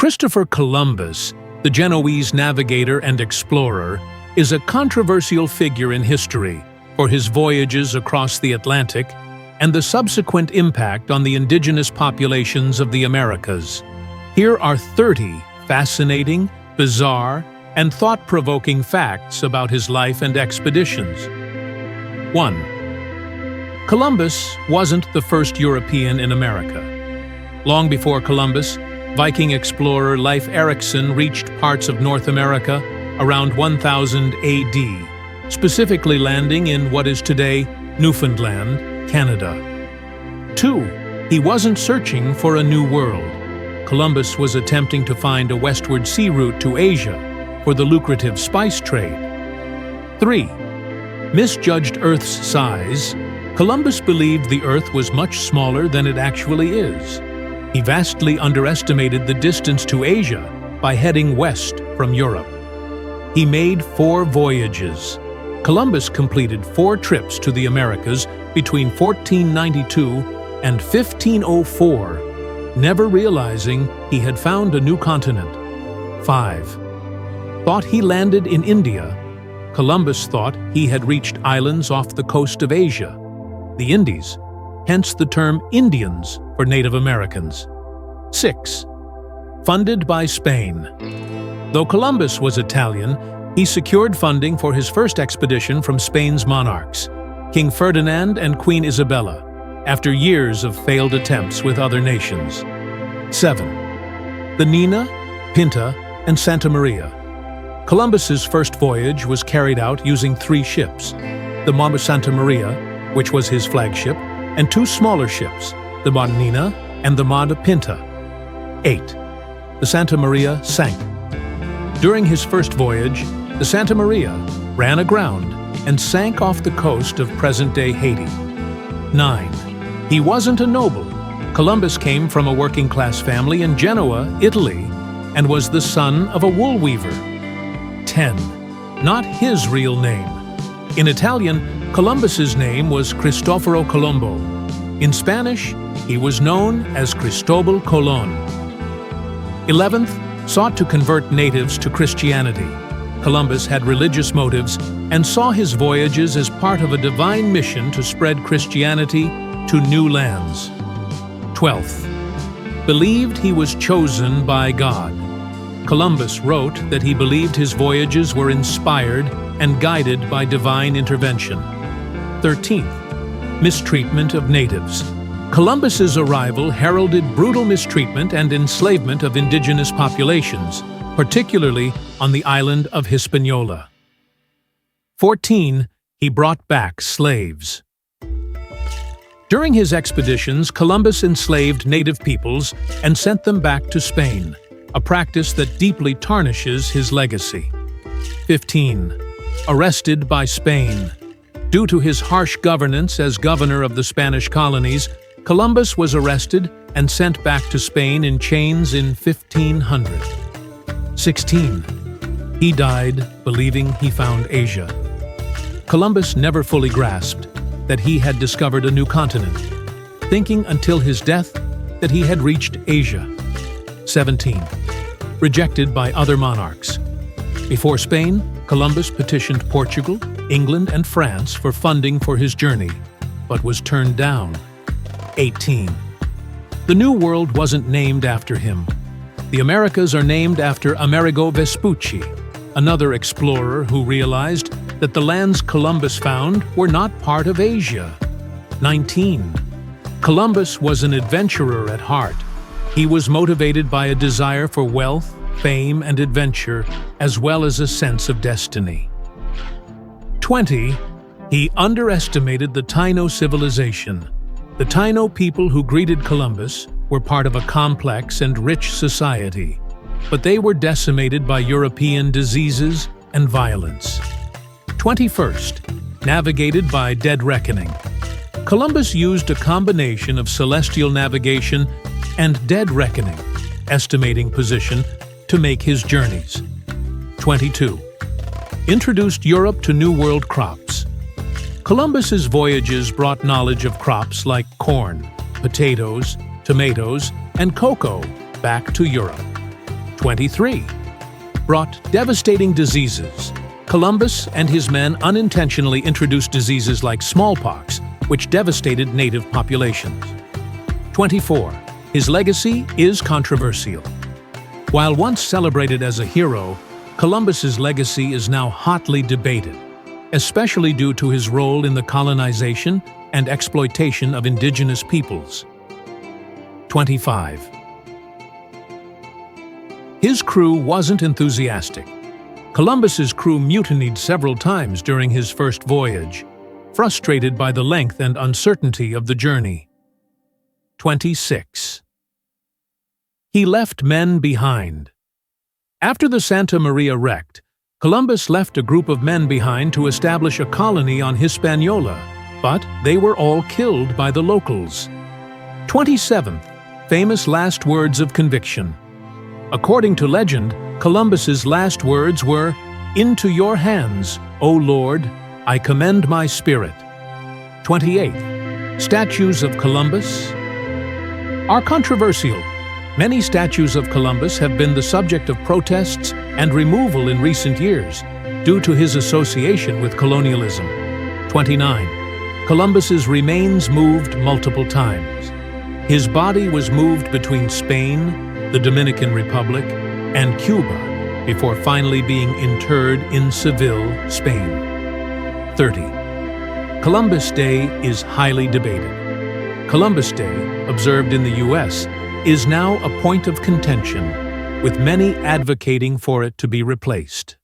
Christopher Columbus, the Genoese navigator and explorer, is a controversial figure in history for his voyages across the Atlantic and the subsequent impact on the indigenous populations of the Americas. Here are 30 fascinating, bizarre, and thought-provoking facts about his life and expeditions. 1. Columbus wasn't the first European in America. Long before Columbus, Viking explorer Leif Erikson reached parts of North America around 1000 AD, specifically landing in what is today Newfoundland, Canada. 2. He wasn't searching for a new world. Columbus was attempting to find a westward sea route to Asia for the lucrative spice trade. 3. Misjudged Earth's size. Columbus believed the Earth was much smaller than it actually is. He vastly underestimated the distance to Asia by heading west from Europe. He made 4 voyages. Columbus completed 4 trips to the Americas between 1492 and 1504, never realizing he had found a new continent. 5. Thought he landed in India. Columbus thought he had reached islands off the coast of Asia, the Indies, hence the term Indians for Native Americans. 6. Funded by Spain. Though Columbus was Italian, he secured funding for his first expedition from Spain's monarchs, King Ferdinand and Queen Isabella, after years of failed attempts with other nations. 7. The Nina, Pinta, and Santa Maria. Columbus's first voyage was carried out using 3 ships, the Mama Santa Maria, which was his flagship, and 2 smaller ships, the Mada Nina and the Mada Pinta. 8. The Santa Maria sank. During his first voyage, the Santa Maria ran aground and sank off the coast of present-day Haiti. 9. He wasn't a noble. Columbus came from a working-class family in Genoa, Italy, and was the son of a wool weaver. 10. Not his real name. In Italian, Columbus's name was Cristoforo Colombo. In Spanish, he was known as Cristobal Colon. 11th, sought to convert natives to Christianity. Columbus had religious motives and saw his voyages as part of a divine mission to spread Christianity to new lands. 12th, believed he was chosen by God. Columbus wrote that he believed his voyages were inspired and guided by divine intervention. 13th, mistreatment of natives. Columbus's arrival heralded brutal mistreatment and enslavement of indigenous populations, particularly on the island of Hispaniola. 14. He brought back slaves. During his expeditions, Columbus enslaved native peoples and sent them back to Spain, a practice that deeply tarnishes his legacy. 15. Arrested by Spain. Due to his harsh governance as governor of the Spanish colonies, Columbus was arrested and sent back to Spain in chains in 1500. 16. He died believing he found Asia. Columbus never fully grasped that he had discovered a new continent, thinking until his death that he had reached Asia. 17. Rejected by other monarchs. Before Spain, Columbus petitioned Portugal, England, and France for funding for his journey, but was turned down. 18. The New World wasn't named after him. The Americas are named after Amerigo Vespucci, another explorer who realized that the lands Columbus found were not part of Asia. 19. Columbus was an adventurer at heart. He was motivated by a desire for wealth, fame, and adventure, as well as a sense of destiny. 20. He underestimated the Taino civilization. The Taino people who greeted Columbus were part of a complex and rich society, but they were decimated by European diseases and violence. 21st, navigated by dead reckoning. Columbus used a combination of celestial navigation and dead reckoning, estimating position, to make his journeys. 22. Introduced Europe to New World crops. Columbus's voyages brought knowledge of crops like corn, potatoes, tomatoes, and cocoa back to Europe. 23. Brought devastating diseases. Columbus and his men unintentionally introduced diseases like smallpox, which devastated native populations. 24. His legacy is controversial. While once celebrated as a hero, Columbus's legacy is now hotly debated, especially due to his role in the colonization and exploitation of indigenous peoples. 25. His crew wasn't enthusiastic. Columbus's crew mutinied several times during his first voyage, frustrated by the length and uncertainty of the journey. 26. He left men behind. After the Santa Maria wrecked, Columbus left a group of men behind to establish a colony on Hispaniola, but they were all killed by the locals. 27th, famous last words of conviction. According to legend, Columbus's last words were, "Into your hands, O Lord, I commend my spirit." 28th, statues of Columbus are controversial. Many statues of Columbus have been the subject of protests and removal in recent years due to his association with colonialism. 29. Columbus's remains moved multiple times. His body was moved between Spain, the Dominican Republic, and Cuba before finally being interred in Seville, Spain. 30. Columbus Day is highly debated. Columbus Day, observed in the U.S., is now a point of contention, with many advocating for it to be replaced.